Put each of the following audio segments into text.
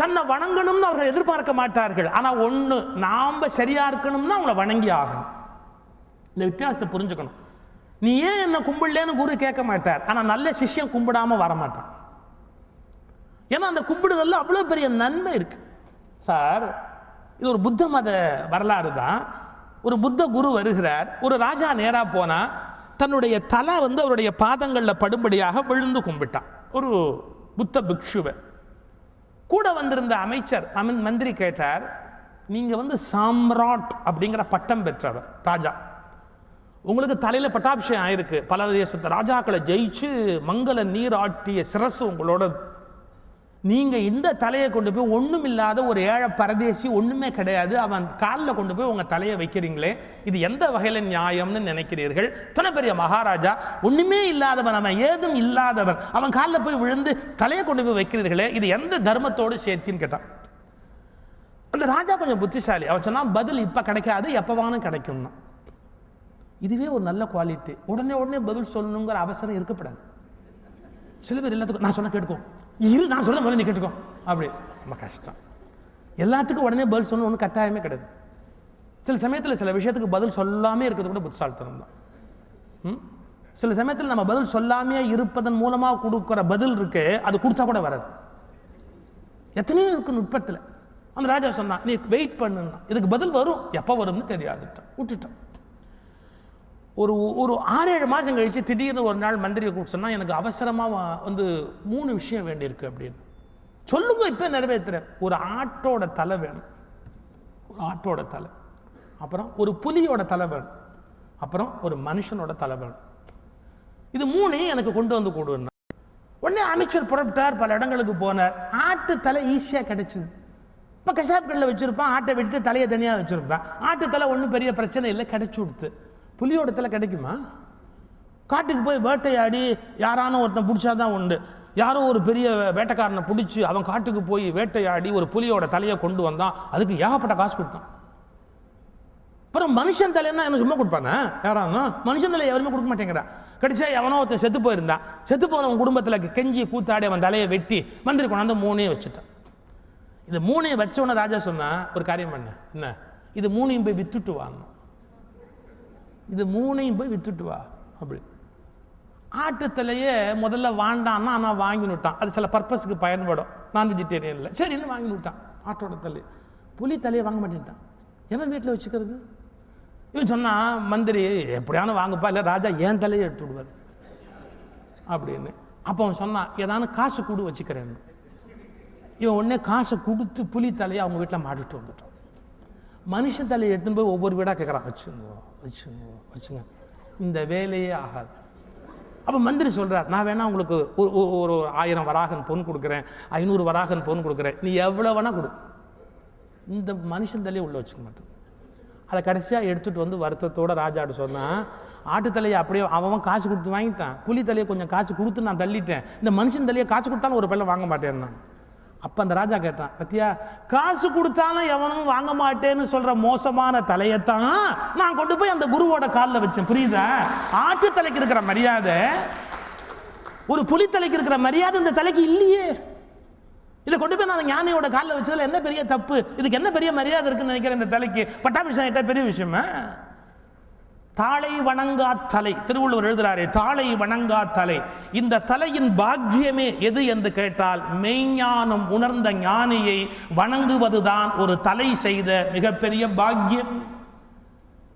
தன்னை வணங்கணும்னு அவர்கள் எதிர்பார்க்க மாட்டார்கள். ஆனால் ஒன்று, நாம் சரியா இருக்கணும்னா அவங்கள வணங்கி ஆகணும். இந்த வித்தியாசத்தை புரிஞ்சுக்கணும். நீ ஏன் என்ன கும்பிடலன்னு குரு கேட்க மாட்டார். ஆனால் நல்ல சிஷ்யம் கும்பிடாம வரமாட்டான். ஏன்னா அந்த கும்பிடுதல்ல அவ்வளோ பெரிய நன்மை இருக்கு சார். இது ஒரு புத்த மத வரலாறு தான். ஒரு புத்த குரு வருகிறார். ஒரு ராஜா நேராக போனால் தன்னுடைய தலை அவருடைய பாதங்களில் படும்படியாக விழுந்து கும்பிட்டான். ஒரு புத்த பிக்ஷுவை. கூட வந்திருந்த அமைச்சர் மந்திரி கேட்டார், நீங்கள் சாம்ராட் அப்படிங்கிற பட்டம் பெற்றவர் ராஜா, உங்களுக்கு தலையில் பட்டாபிஷேகம் ஆயிருக்கு, பல தேசத்து ராஜாக்களை ஜெயிச்சு மங்கள நீர் ஆட்டிய சிரசு உங்களோட, நீங்கள் இந்த தலையை கொண்டு போய் ஒன்றும் இல்லாத ஒரு ஏழை பரதேசி, ஒன்றுமே கிடையாது, அவன் காலில் கொண்டு போய் உங்கள் தலையை வைக்கிறீங்களே, இது எந்த வகையில் நியாயம்னு நினைக்கிறீர்கள்? இத்தனை பெரிய மகாராஜா, ஒன்றுமே இல்லாதவன், அவன் ஏதும் இல்லாதவன், அவன் காலில் போய் விழுந்து தலையை கொண்டு போய் வைக்கிறீர்களே, இது எந்த தர்மத்தோடு சேர்த்தின்னு கேட்டான். அந்த ராஜா கொஞ்சம் புத்திசாலி. அவன் சொன்னான், பதில் இப்போ கிடைக்காது, எப்போவானும் கிடைக்கும்னா. இதுவே ஒரு நல்ல குவாலிட்டி. உடனே பதில் சொல்லணுங்கிற அவசரம் இருக்கப்படாது. சில பேர் எல்லாத்துக்கும் நான் சொன்ன கேட்டுக்கோ, இரு நான் சொல்ல முதல்ல நீ கேட்டுக்கோ, அப்படி ரொம்ப கஷ்டம். எல்லாத்துக்கும் உடனே பதில் சொல்லணும் ஒன்றும் கட்டாயமே கிடையாது. சில சமயத்தில் சில விஷயத்துக்கு பதில் சொல்லாமே இருக்கிறது கூட புத்திசாலித்தனம் தான். சில சமயத்தில் நம்ம பதில் சொல்லாமே இருப்பதன் மூலமாக கொடுக்குற பதில் இருக்கு, அது கொடுத்தா கூட வராது. எத்தனையோ இருக்கு நுட்பத்தில். அந்த ராஜா சொன்னான், நீ வெயிட் பண்ணுன்னா, இதுக்கு பதில் வரும், எப்போ வரும்னு தெரியாதுட்டான், விட்டுட்டான். ஒரு 6-7 மாதம் கழிச்சு திடீர்னு ஒரு நாள் மந்திரியை கூப்பிட்டு சொன்னால், எனக்கு அவசரமாக 3 விஷயம் வேண்டியிருக்கு அப்படின்னு. சொல்லுங்க, இப்போ நிறைவேற்றுறேன். ஒரு ஆட்டோட தலை வேணும், ஒரு ஆட்டோட தலை, அப்புறம் ஒரு புலியோட தலை வேணும், அப்புறம் ஒரு மனுஷனோட தலை வேணும். இது 3 எனக்கு கொண்டு வந்து கொடுன்னா. உடனே அமைச்சர் புறப்பட்டார், பல இடங்களுக்கு போனார். ஆட்டு தலை ஈஸியாக கிடைச்சிது. இப்போ கசாப்களில் வச்சுருப்பான், ஆட்டை விட்டுட்டு தலையை தனியாக வச்சுருப்பான். ஆட்டு தலை ஒன்றும் பெரிய பிரச்சனை இல்லை, கிடைச்சி கொடுத்து. புலியோட தலை கிடைக்குமா? காட்டுக்கு போய் வேட்டையாடி யாரான ஒருத்தன் பிடிச்சாதான் உண்டு. யாரோ ஒரு பெரிய வேட்டைக்காரனை பிடிச்சி அவன் காட்டுக்கு போய் வேட்டையாடி ஒரு புலியோட தலையை கொண்டு வந்தான், அதுக்கு ஏகப்பட்ட காசு கொடுத்தான். அப்புறம் மனுஷன் தலைன்னா என்ன சும்மா கொடுப்பானே? யாரானா மனுஷன் தலை எவருமே கொடுக்க மாட்டேங்கிறா. கடைசியா எவனோ ஒருத்தன் செத்து போயிருந்தான். செத்து போனவன் குடும்பத்தில் கெஞ்சி கூத்தாடி அவன் தலையை வெட்டி மந்திரி கொண்டாந்து 3 வச்சுட்டான். இது 3 வச்சவன ராஜா சொன்னா, ஒரு காரியம் பண்ண, என்ன இது 3 போய் வித்துட்டு வாங்க, இது 3 போய் வித்துட்டு வா அப்படி. ஆட்டுத்தலையே முதல்ல வாண்டான்னா, ஆனால் வாங்கினுட்டான். அது சில பர்பஸுக்கு பயன்படும், நான் வெஜிடேரியனில். சரி, இன்னும் வாங்கினுட்டான் ஆட்டோட தலை. புலி தலையை வாங்க மாட்டேன்ட்டான். எவன் வீட்டில் வச்சுக்கிறது? இவன் சொன்னான், மந்திரி எப்படியான வாங்கப்பா, இல்லை ராஜா ஏன் தலையை எடுத்து விடுவார் அப்படின்னு. அப்போ அவன் சொன்னான், ஏதானு காசு கொடு வச்சுக்கிறேன்னு. இவன் உடனே காசை கொடுத்து புலி தலையை அவங்க வீட்டில் மாட்டிட்டு வந்துட்டான். மனுஷன் தலையை எடுத்துன்னு போய் ஒவ்வொரு வீடாக கேட்குறான், வச்சுங்க, இந்த வேலையே ஆகாது. அப்போ மந்திரி சொல்கிறார், நான் வேணா உங்களுக்கு ஒரு 1000 வராகன் பொன் கொடுக்குறேன், 500 வராகன் பொன் கொடுக்குறேன், நீ எவ்வளோ வேணா கொடு, இந்த மனுஷன் தலையை உள்ளே வச்சுக்க மாட்டேன். அதை கடைசியாக எடுத்துகிட்டு வந்து வருத்தத்தோடு ராஜாட்டு சொன்னால், ஆட்டு தலையை அப்படியே அவன் காசு கொடுத்து வாங்கிட்டான், புலி தலையை கொஞ்சம் காசு கொடுத்து நான் தள்ளிட்டேன், இந்த மனுஷன் தலையை காசு கொடுத்தாலும் ஒரு பையன் வாங்க மாட்டேன் நான். அப்போ அந்த ராஜா கேட்டான், பத்தியா, காசு கொடுத்தாலும் எவனும் வாங்க மாட்டேன்னு சொல்கிற மோசமான தலையைத்தான் நான் கொண்டு போய் அந்த குருவோட காலில் வச்சேன், புரியுதா? ஆட்டு தலைக்கு இருக்கிற மரியாதை ஒரு புலி தலைக்கு இருக்கிற மரியாதை இந்த தலைக்கு இல்லையே. இதை கொண்டு போய் நான் ஞானியோட காலில் வச்சதில் என்ன பெரிய தப்பு? இதுக்கு என்ன பெரிய மரியாதை இருக்குன்னு நினைக்கிறேன் இந்த தலைக்கு? பட்டாபிஷேகம் பெரிய விஷயமா? தாளை வணங்கா தலை, திருவள்ளுவர் எழுதுறாரே, தாளை வணங்கா தலை. இந்த தலையின் பாக்கியமே எது என்று கேட்டால், மெய்ஞானம் உணர்ந்த ஞானியை வணங்குவதுதான் ஒரு தலை செய்த மிகப்பெரிய பாக்கியம்.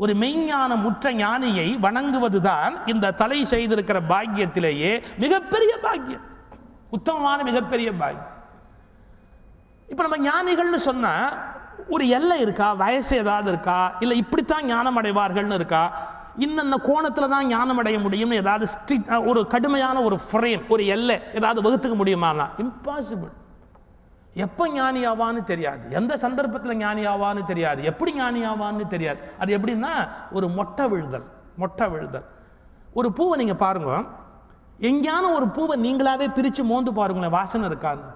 ஒரு மெய்ஞானம் உற்ற ஞானியை வணங்குவதுதான் இந்த தலை செய்திருக்கிற பாக்கியத்திலேயே மிகப்பெரிய பாக்கியம், உத்தமமான மிகப்பெரிய பாக்கியம். இப்ப நம்ம ஞானிகள்னு சொன்னா ஒரு எல்லை இருக்கா? வயசு ஏதாவது இருக்கா? இல்லை இப்படித்தான் ஞானம் அடைவார்கள்னு இருக்கா? இன்னென்ன கோணத்தில் தான் ஞானம் அடைய முடியும்னு ஏதாவது ஒரு கடுமையான ஒரு ஃப்ரேம், ஒரு எல்லை ஏதாவது வகுத்துக்க முடியுமானா? இம்பாசிபிள். எப்போ ஞானி ஆவான்னு தெரியாது, எந்த சந்தர்ப்பத்தில் ஞானி ஆவான்னு தெரியாது, எப்படி ஞானி ஆவான்னு தெரியாது. அது எப்படின்னா ஒரு மொட்டை விழுதல். ஒரு பூவை நீங்கள் பாருங்க, எங்கேயான ஒரு பூவை நீங்களாவே பிரித்து மோந்து பாருங்களேன், வாசனை இருக்கான்னு.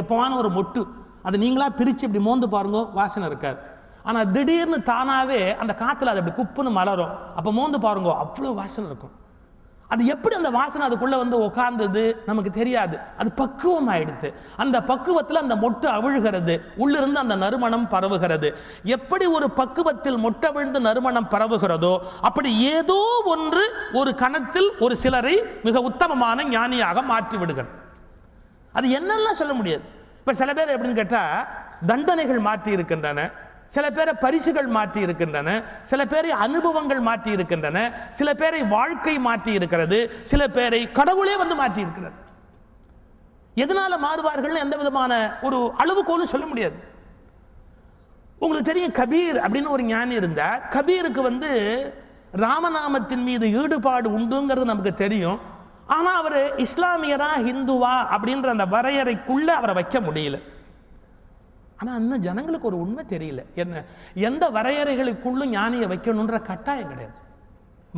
எப்போவான ஒரு மொட்டு அதை நீங்களா பிரித்து இப்படி மோந்து பாருங்க, வாசனை இருக்காது. ஆனால் திடீர்னு தானாகவே அந்த காற்றுல அது அப்படி குப்புன்னு மலரும், அப்போ மோந்து பாருங்க, அவ்வளோ வாசனை இருக்கும். அது எப்படி அந்த வாசனை அதுக்குள்ள வந்து உட்கார்ந்தது நமக்கு தெரியாது. அது பக்குவம் ஆயிடுது. அந்த பக்குவத்தில் அந்த மொட்டு அவிழ்கிறது, உள்ளிருந்து அந்த நறுமணம் பரவுகிறது. எப்படி ஒரு பக்குவத்தில் மொட்டவிழ்ந்து நறுமணம் பரவுகிறதோ அப்படி ஏதோ ஒன்று ஒரு கணத்தில் ஒரு சிலரை மிக உத்தமமான ஞானியாக மாற்றி விடுகிறது. அது என்னெல்லாம் சொல்ல முடியாது. இப்ப சில பேர் எப்படின்னு கேட்டா தண்டனைகள் மாற்றி இருக்கின்றன, சில பேரை பரிசுகள் மாற்றி இருக்கின்றன, சில பேரை அனுபவங்கள் மாற்றி இருக்கின்றன, சில பேரை வாழ்க்கை மாற்றி இருக்கிறது, சில பேரை கடவுளே வந்து மாற்றி இருக்கிறது. எதனால மாறுவார்கள் எந்த விதமான ஒரு அளவுகோலும் சொல்ல முடியாது. உங்களுக்கு தெரியும், கபீர் அப்படின்னு ஒரு ஞானி இருந்தார். கபீருக்கு வந்து ராமநாமத்தின் மீது ஈடுபாடு உண்டுங்கிறது நமக்கு தெரியும். ஆனா அவர் இஸ்லாமியரா ஹிந்துவா அப்படின்ற அந்த வரையறைக்குள்ள அவரை வைக்க முடியல. ஆனால் இன்னும் ஜனங்களுக்கு ஒரு உண்மை தெரியல, என்ன எந்த வரையறைகளுக்குள்ளும் ஞானியை வைக்கணுன்ற கட்டாயம் கிடையாது.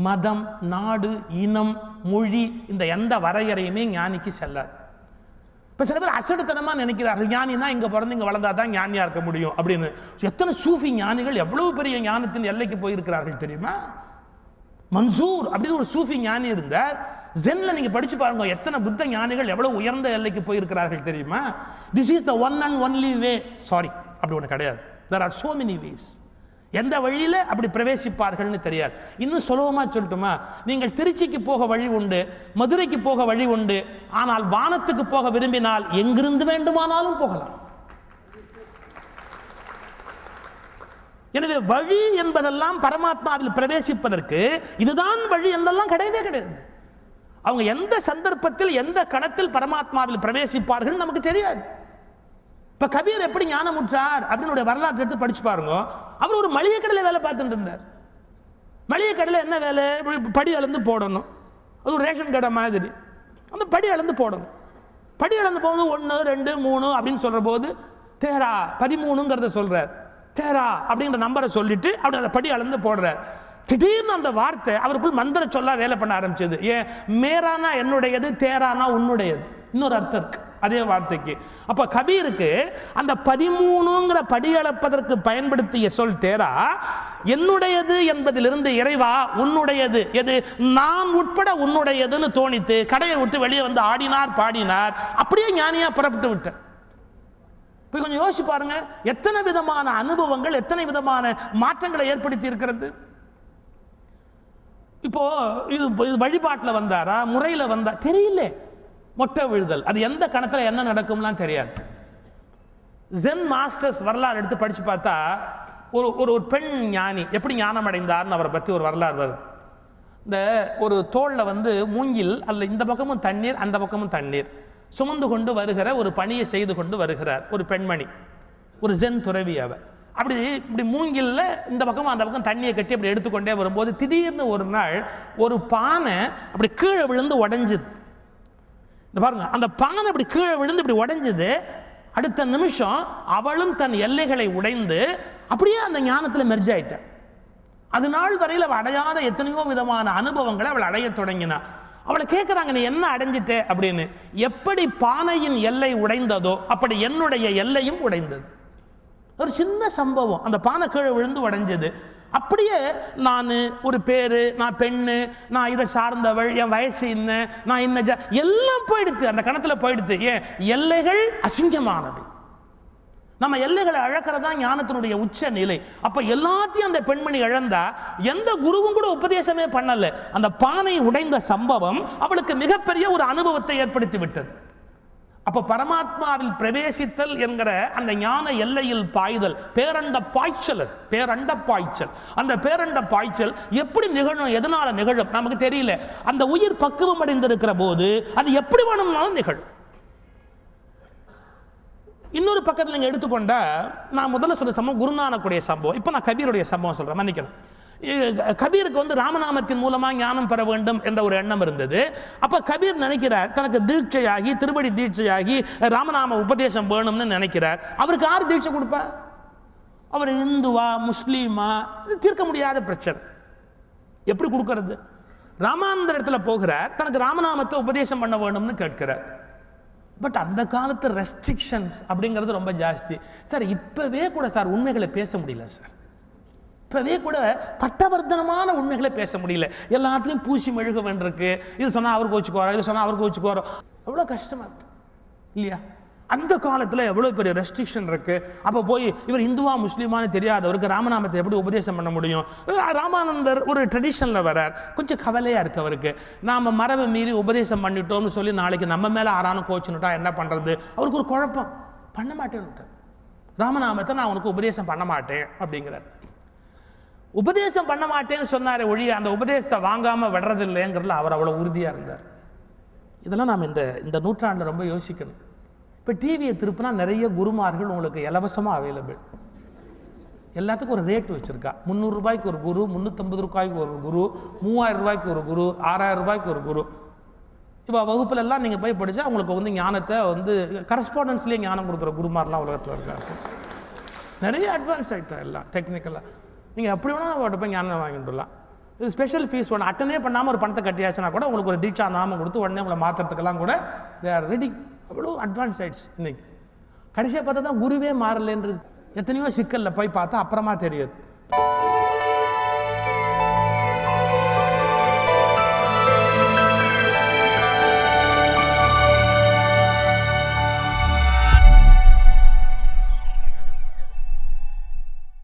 மதம், நாடு, இனம், மொழி இந்த எந்த வரையறையுமே ஞானிக்கு செல்லாது. இப்போ சில பேர் அசடுத்தனமாக நினைக்கிறார்கள், ஞானினா இங்கே பிறந்து இங்கே வளர்ந்தா தான் ஞானியாக இருக்க முடியும் அப்படின்னு. எத்தனை சூஃபி ஞானிகள் எவ்வளவு பெரிய ஞானத்தின் எல்லைக்கு போயிருக்கிறார்கள் தெரியுமா? மன்சூர் அப்படின்னு ஒரு சூஃபி ஞானி இருந்தார். ஜென்ல நீங்க படிச்சு பாருங்க, எத்தனை புத்த ஞானிகள் எவ்வளவு உயர்ந்த எல்லைக்கு போயிருக்கிறார்கள் தெரியுமா? This is the one and only way. Sorry, அப்படி ஒன்று கிடையாது. there are so many ways. எந்த வழியில அப்படி பிரவேசிப்பார்கள்னு தெரியாது. இன்னும் சுலபமா சொல்லட்டுமா, நீங்கள் திருச்சிக்கு போக வழி உண்டு, மதுரைக்கு போக வழி உண்டு, ஆனால் வானத்துக்கு போக விரும்பினால் எங்கிருந்து வேண்டுமானாலும் போகலாம். எனவே வழி என்பதெல்லாம் பரமாத்மாவில் பிரவேசிப்பதற்கு இதுதான் வழி என்பதெல்லாம் கிடையவே கிடையாது. அவங்க எந்த சந்தர்ப்பத்தில் எந்த கணத்தில் பரமாத்மாவில் பிரவேசிப்பார்கள் நமக்கு தெரியாது. இப்ப கபீர் எப்படி ஞானமுற்றார் அப்படின்னு வரலாற்று எடுத்து படிச்சு பாருங்க. அவர் ஒரு மளிகை கடையில் வேலை பார்த்துட்டு இருந்தார். மளிகை கடையில் என்ன வேலை? படி அளந்து போடணும். அது ஒரு ரேஷன் கடை மாதிரி. அந்த படி அளந்து போடணும். படி அளந்து போகுது 1 2 3 அப்படின்னு சொல்ற போது தேரா 13ங்கிறத சொல்றார். தேரா அப்படிங்கிற நம்பரை சொல்லிட்டு அப்படி அந்த படி அளந்து போடுறார். திடீர்னு அந்த வார்த்தை அவருக்குள் மந்திர சொல்ல வேலை பண்ண ஆரம்பிச்சது. ஏன்? மேரானா என்னுடையது, தேரானா உன்னுடையது. இன்னொரு அர்த்தம் இருக்கு அதே வார்த்தைக்கு. அப்ப கபீருக்கு அந்த 13ங்கிற படி அளப்பதற்கு பயன்படுத்திய சொல் தேரா என்னுடையது என்பதிலிருந்து இறைவா உன்னுடையது எது, நான் உட்பட உன்னுடையதுன்னு தோணித்து கடையை விட்டு வெளியே வந்து ஆடினார், பாடினார். அப்படியே ஞானியா புறப்பட்டு விட்டார். கொஞ்சம் யோசிச்சு பாருங்க, எத்தனை விதமான அனுபவங்கள், எத்தனை விதமான மாற்றங்களை ஏற்படுத்தி இருக்கிறது. இப்போ இது வழிபாட்டில் வந்தாரா, முறையில் வந்தா தெரியல. மொட்டை விழுதல், அது எந்த கணத்தில் என்ன நடக்கும்லாம் தெரியாது. ஜென் மாஸ்டர்ஸ் வரலாறு எடுத்து படிச்சு பார்த்தா ஒரு பெண் ஞானி எப்படி ஞானம் அடைந்தார்னு அவரை பற்றி ஒரு வரலாறு வருது. இந்த ஒரு தோளில் வந்து மூங்கில், அல்ல இந்த பக்கமும் தண்ணீர் அந்த பக்கமும் தண்ணீர் சுமந்து கொண்டு வருகிற ஒரு பணியை செய்து கொண்டு வருகிறார் ஒரு பெண்மணி, ஒரு ஜென் துறவி அவர். அப்படி இப்படி மூங்கில்ல இந்த பக்கம் அந்த பக்கம் தண்ணியை கட்டி அப்படி எடுத்துக்கொண்டே வரும்போது திடீர்னு ஒரு நாள் ஒரு பானை அப்படி கீழே விழுந்து உடைஞ்சுது. இந்த பாருங்க, அந்த பானை அப்படி கீழே விழுந்து இப்படி உடைஞ்சது. அடுத்த நிமிஷம் அவளும் தன் எல்லைகளை உடைந்து அப்படியே அந்த ஞானத்தில் மெர்ஜ் ஆயிட்டாள். அது நாள் வரையில் அவள் அடையாத எத்தனையோ விதமான அனுபவங்களை அவள் அடைய தொடங்கினா. அவளை கேட்குறாங்க, நீ என்ன அடைஞ்சிட்டே அப்படின்னு. எப்படி பானையின் எல்லை உடைந்ததோ அப்படி என்னுடைய எல்லையும் உடைந்தது. ஒரு சின்ன சம்பவம், அந்த பானை கீழே விழுந்து உடைஞ்சது. அப்படியே நான் ஒரு பேரு, நான் பெண்ணு, நான் இதை சார்ந்தவள், என் வயசு என்ன, நான் என்ன எல்லாம் போயிடுத்து, அந்த கணத்தில் போயிடுத்து. ஏன்? எல்லைகள் அசிங்கமானவை. நம்ம எல்லைகளை அழக்கிறதா ஞானத்தினுடைய உச்ச நிலை. அப்ப எல்லாத்தையும் அந்த பெண்மணி இழந்தா, எந்த குருவும் கூட உபதேசமே பண்ணல. அந்த பானை உடைந்த சம்பவம் அவளுக்கு மிகப்பெரிய ஒரு அனுபவத்தை ஏற்படுத்தி விட்டது. அப்ப பரமாத்மாவில் பிரவேசித்தல் என்கிற அந்த ஞான எல்லையில் பாய்தல், பேரண்ட பாய்ச்சல். பேரண்ட பாய்ச்சல், அந்த பேரண்ட பாய்ச்சல் எப்படி நிகழும், எதனால நிகழும் நமக்கு தெரியல. அந்த உயிர் பக்குவம் அடைந்திருக்கிற போது அது எப்படி வேணும்னாலும் நிகழும். இன்னொரு பக்கத்தில் நீங்க எடுத்துக்கொண்டா, நான் முதல்ல சொல்ற சம்பவம் குருநானக்குடைய சம்பவம். இப்போ நான் கபீருடைய சம்பவம் சொல்றேன், மன்னிக்கணும். கபீருக்கு வந்து ராமநாமத்தின் மூலமா ஞானம் பெற வேண்டும் என்ற ஒரு எண்ணம் இருந்தது. அப்ப கபீர் நினைக்கிறார், தனக்கு தீட்சையாகி, திருவடி தீட்சையாகி ராமநாம உபதேசம் வேணும்னு நினைக்கிறார். அவருக்கு யார் தீட்சை கொடுப்பா? அவர் இந்துவா முஸ்லீமா? இது தீர்க்க முடியாத பிரச்சனை. எப்படி கொடுக்கறது? ராமானந்தர் இடத்துல போகிறார், தனக்கு ராமநாமத்தை உபதேசம் பண்ண வேணும்னு கேட்கிறார். பட் அந்த காலத்து ரெஸ்ட்ரிக்ஷன்ஸ் அப்படிங்கிறது ரொம்ப ஜாஸ்தி. சார் இப்பவே கூட சார் உண்மைகளை பேச முடியல சார். இப்போவே கூட பட்டவர்த்தனமான உண்மைகளை பேச முடியல, எல்லாத்துலேயும் பூசி மெழுக வேண்டியிருக்கு. இது சொன்னால் அவருக்கு வச்சுக்குவாரோ, இது சொன்னால் அவருக்கு வச்சுக்குவாரோ, எவ்வளோ கஷ்டமாக இருக்கு இல்லையா? அந்த காலத்தில் எவ்வளோ பெரிய ரெஸ்ட்ரிக்ஷன் இருக்குது. அப்போ போய் இவர் இந்துவா முஸ்லீமானு தெரியாதவருக்கு ராமநாமத்தை எப்படி உபதேசம் பண்ண முடியும்? ராமானந்தர் ஒரு ட்ரெடிஷனில் வரார், கொஞ்சம் கவலையாக இருக்குது அவருக்கு. நாம் மரபை மீறி உபதேசம் பண்ணிட்டோம்னு சொல்லி நாளைக்கு நம்ம மேலே ஆறானும் கோச்சுனுட்டா என்ன பண்ணுறது? அவருக்கு ஒரு குழப்பம். பண்ண மாட்டேன்னுட்டார், ராமநாமத்தை நான் உனக்கு உபதேசம் பண்ண மாட்டேன் அப்படிங்கிறார். உபதேசம் பண்ண மாட்டேன்னு சொன்னார் ஒழிய அந்த உபதேசத்தை வாங்காமல் விடுறதில்லைங்கிறதுல அவர் அவ்வளோ உறுதியாக இருந்தார். இதெல்லாம் நாம் இந்த நூற்றாண்டில் ரொம்ப யோசிக்கணும். இப்போ டிவியை திருப்பினா நிறைய குருமார்கள் உங்களுக்கு இலவசமாக அவைலபிள். எல்லாத்துக்கும் ஒரு ரேட் வச்சுருக்கா. 300 ரூபாய்க்கு ஒரு குரு, 350 ரூபாய்க்கு ஒரு குரு, 3000 ரூபாய்க்கு ஒரு குரு, 6000 ரூபாய்க்கு ஒரு குரு. இப்போ வகுப்புலெல்லாம் நீங்கள் போய் படித்தா உங்களுக்கு ஞானத்தை கரஸ்பாண்டன்ஸ்லேயே ஞானம் கொடுக்குற குருமாரெலாம் உலகத்தில் இருக்காரு. நிறைய அட்வான்ஸ் ஆகிட்டா எல்லாம் டெக்னிக்கலாக. நீங்கள் எப்படி வேணால் அவர்கிட்ட போய் ஞானம் வாங்கிட்டுலாம். இது ஸ்பெஷல் ஃபீஸ் ஒன்று அட்டனே பண்ணாமல் ஒரு பணத்தை கட்டியாச்சுன்னா கூட உங்களுக்கு ஒரு தீட்சா நாமம் கொடுத்து உடனே உங்களை மாற்றுறதுக்கெல்லாம் கூட தே ஆர் ரெடி. அவ்வளோ அட்வான்ஸ் ஆயிடுச்சு இன்னைக்கு. கடைசியாக பார்த்தா தான் குருவே மாறலேன்றது. எத்தனையோ சிக்கலில் போய் பார்த்தா அப்புறமா தெரியுது.